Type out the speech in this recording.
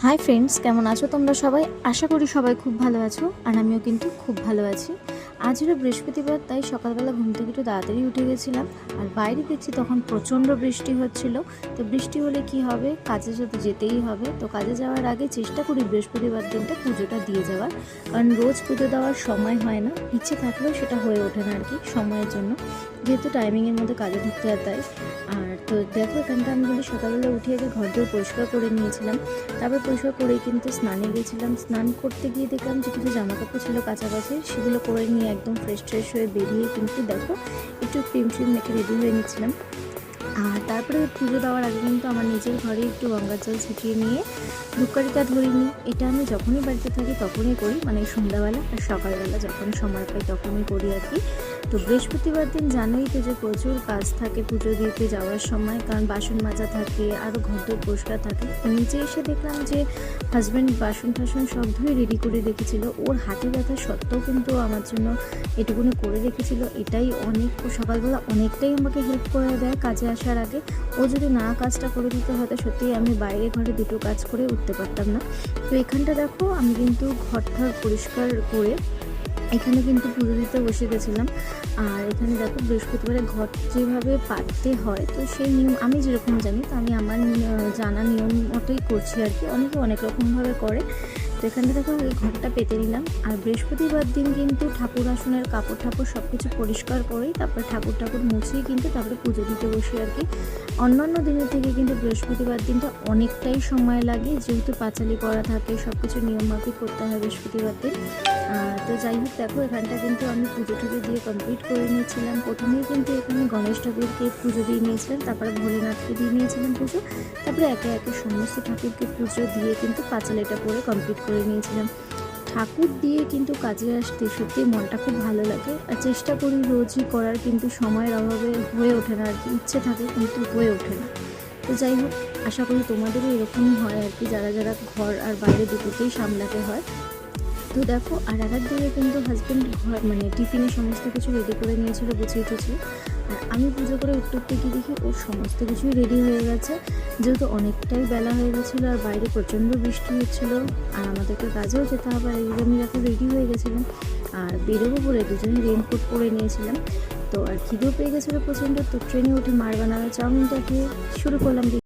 Hi friends, কেমন আছো তোমরা সবাই? আশা করি সবাই খুব ভালো আছো, আর আমিও কিন্তু খুব ভালো আছি। আজ হলো বৃহস্পতিবার, তাই সকালবেলা ঘুম থেকে একটু তাড়াতাড়ি উঠে গেছিলাম। আর বাইরে দেখছি তখন প্রচণ্ড বৃষ্টি হচ্ছিল। তো বৃষ্টি হলে কি হবে, কাজে তো যেতেই হবে। তো কাজে যাওয়ার আগে চেষ্টা করি বৃহস্পতিবার দিনটা পুজোটা দিয়ে যাওয়ার, কারণ রোজ পুজো দেওয়ার সময় হয় না, ইচ্ছে থাকলেও সেটা হয়ে ওঠে না আর কি সময়ের জন্য, যেহেতু টাইমিংয়ের মধ্যে কাজে ঢুকতে হয় তাই। আর তো দেখো, এখানটা আমি কিন্তু সকালবেলা উঠে আগে ঘর দোর পরিষ্কার করে নিয়েছিলাম। তারপর পরিষ্কার করেই কিন্তু স্নানে গেছিলাম। স্নান করতে গিয়ে দেখলাম যে কিছু জামাকাপড় ছিল কাছাকাছি, সেগুলো করে নিয়ে একদম ফ্রেশ হয়ে বেরিয়ে কিন্তু দেখো একটু ক্রিম মেখে রেডি হয়ে নিচ্ছিলাম। আর তারপরে পুজো দেওয়ার আগে কিন্তু আমার নিজের ঘরে একটু গঙ্গার জল ছিটিয়ে নিয়ে ধূপকাঠিটা ধরিনি। এটা আমি যখনই বাড়িতে থাকি তখনই করি, মানে সন্ধ্যাবেলা আর সকালবেলা যখনই সময় পাই তখনই করি আর কি। তো বৃহস্পতিবার দিন জানোই তো যে প্রচুর কাজ থাকে পুজো দিতে যাওয়ার সময়, কারণ বাসন মাজা থাকে, আরও ঘরদোর পরিষ্কার থাকে। নিচে এসে দেখলাম যে হাজব্যান্ড বাসন টাসন সব ধুয়ে রেডি করে রেখেছিল। ওর হাতে ব্যথা সত্ত্বেও কিন্তু আমার জন্য এটুকুনি করে রেখেছিল। এটাই অনেক, সকালবেলা অনেকটাই আমাকে হেল্প করে দেয় কাজে আসার আগে। ও যদি না কাজটা করে দিতে হয়তো সত্যিই আমি বাইরে ঘরে দুটো কাজ করে উঠতে পারতাম না। তো এখানটা দেখো আমি কিন্তু ঘরটা পরিষ্কার করে এখানে কিন্তু পুজো দিতে বসে গেছিলাম। আর এখানে দেখো বৃহস্পতিবারে ঘর যেভাবে পাততে হয়, তো সেই নিয়ম আমি যেরকম জানি, তো আমি আমার জানা নিয়ম মতোই করছি আর কি। অনেকে অনেক রকমভাবে করে। তো এখানে দেখো এই ঘরটা পেতে নিলাম। আর বৃহস্পতিবার দিন কিন্তু ঠাকুর আসনের কাপড় ঠাকুর সব কিছু পরিষ্কার করেই তারপরে ঠাকুর মুছেই কিন্তু তারপরে পুজো দিতে বসি আর কি। অন্যান্য দিনের থেকে কিন্তু বৃহস্পতিবার দিনটা অনেকটাই সময় লাগে, যেহেতু পাঁচালি করা থাকে, সব কিছু নিয়মমাফিক করতে হয় বৃহস্পতিবার দিন। তো যাই হোক, দেখো এখানটা কিন্তু আমি পুজো টুজো দিয়ে কমপ্লিট করে নিয়েছিলাম। প্রথমেই কিন্তু এখানে গণেশ ঠাকুরকে পুজো দিয়ে নিয়েছিলাম, তারপরে ভোলেনাথকে দিয়ে নিয়েছিলাম পুজো, তারপরে একে একে সমস্ত ঠাকুরকে পুজো দিয়ে কিন্তু পাঁচালিটা করে কমপ্লিট করে নিয়েছিলাম। ঠাকুর দিয়ে কিন্তু কাজে আসতে সত্যি মনটা খুব ভালো লাগে। আর চেষ্টা করি রোজই করার, কিন্তু সময়ের অভাবে হয়ে ওঠে না আর কি। ইচ্ছে থাকে কিন্তু হয়ে ওঠে না। তো যাই হোক, আশা করি তোমাদেরও এরকমই হয় আর কি, যারা যারা ঘর আর বাইরে দুটোতেই সামলাতে হয়। তো দেখো, আর এক দিকে কিন্তু হাজব্যান্ড ঘর মানে টিফিনে সমস্ত কিছু রেডি করে নিয়েছিল, গুছিয়ে টুছিয়ে। আর আমি পুজো করে উঠতে গিয়ে দেখি ওর সমস্ত কিছুই রেডি হয়ে গেছে, যেহেতু অনেকটাই বেলা হয়ে গেছিলো আর বাইরে প্রচণ্ড বৃষ্টি হচ্ছিলো, আর আমাদেরকে কাজেও যেতে হবে। আর এইভাবে আমি এখন রেডি হয়ে গেছিলাম আর বেরোবো বলে দুজনে রেনকোট পরে নিয়েছিলাম। তো আর খিদেও পেয়ে গেছিলো প্রচণ্ড। তো ট্রেনে উঠে মার বানানো চাউমিনটা খেয়ে শুরু করলাম।